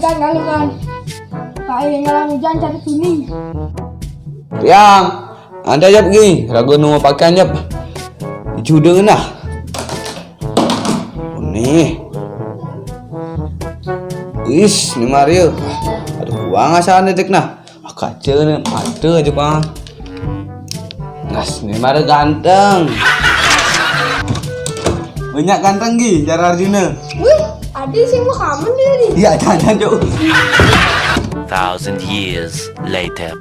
ikan galungan. Kayak ngalang hujan cari kuning. Yang anda aja pergi, ragu nunggu pakai aja. Jude nah. Nih. Is, ni Mario. Aduh, uang asalan detik nah. Kaca nih, ada aja bang. Nas, ni Mario ganteng. Banyak ganteng gi, cara Arjuna. Wih, ada sih mau kamu nih. Iya, jangan jauh. 1,000 years later.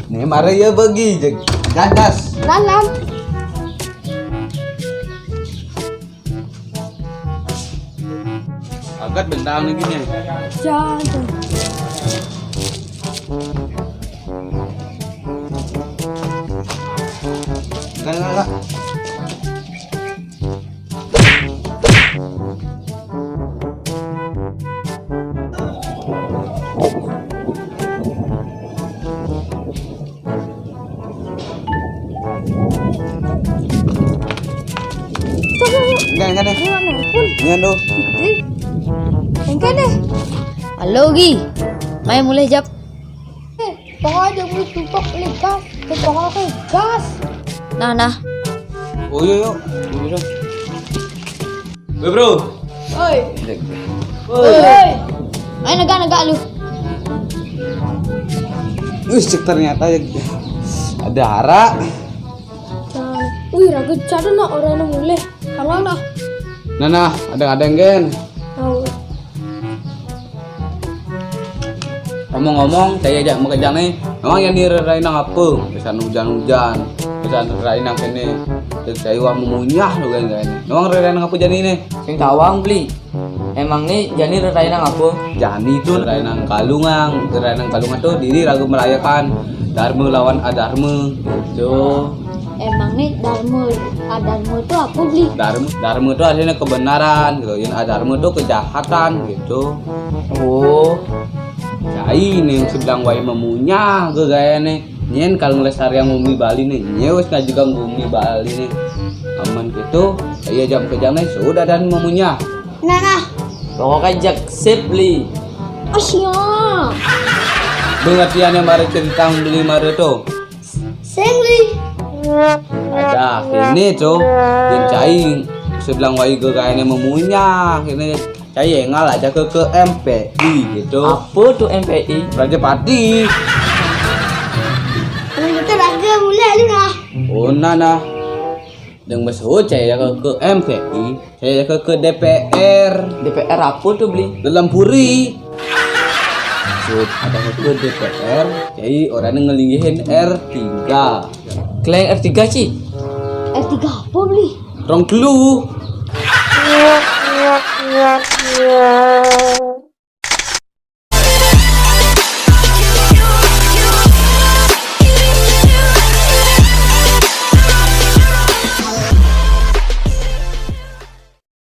Nih Mario bagi, gadas. Lalam. Agak bentang lagi nih. Jangan. Enggak. Enggak deh. Enggak dong. Enggak deh. Halo Gi, main mulai jap. Pokoknya beli tumpuk beli gas. Pokoknya gas. Nah. Oh yuk. Woi bro. Oi. Woi. Main negak lu. Cek ternyata ada hara. Wih, ragu cado nak orang yang mulai. Kalau nak. Nah, ada gen. Tahu. Ngomong-ngomong, saya ajak makejang nih. Memang yang dirain nang apa? Kesan hujan-hujan, kesan rain nang kene. Terus saya wah memunyah lo kan ini. Memang rain nang apa jani nih? Sing tawang beli. Emang nih jani rain nang apa? Jani itu rain nang kalungan. Rain nang kalungan tuh diri ragu merayakan Dharma lawan Adharma. Gitu. Emang nih Dharma itu apa beli? Dharma itu artinya kebenaran gitu. Yang Adharma itu kejahatan gitu. Oh, Cai nih sedang wae memunyah ke gaya nih. Nyen kalau ngelesar yang bumi Bali nih. Nyewes nggak juga bumi Bali nih. Aman gitu. Saya jam kejam nih sudah dan memunyah. Nah. pokoknya jak sip beli. Asyik. Pengertian yang baru cerita beli Mario tuh. Sengli. Ada ini tuh yang cai sebelang wae ke gayanya memunyah. Ini cai engal aja ke MPI gitu. Apa tuh MPI? Raja Pati. Kita lagi mulai lu lah. Oh nah. Yang besok saya ke MPI, saya ke DPR. DPR apa tuh beli? Dalam puri. So, ada ke DPR, jadi orang yang ngelinggihin R3. Kleng R3 Ci. R3 apa beli? Rong clue.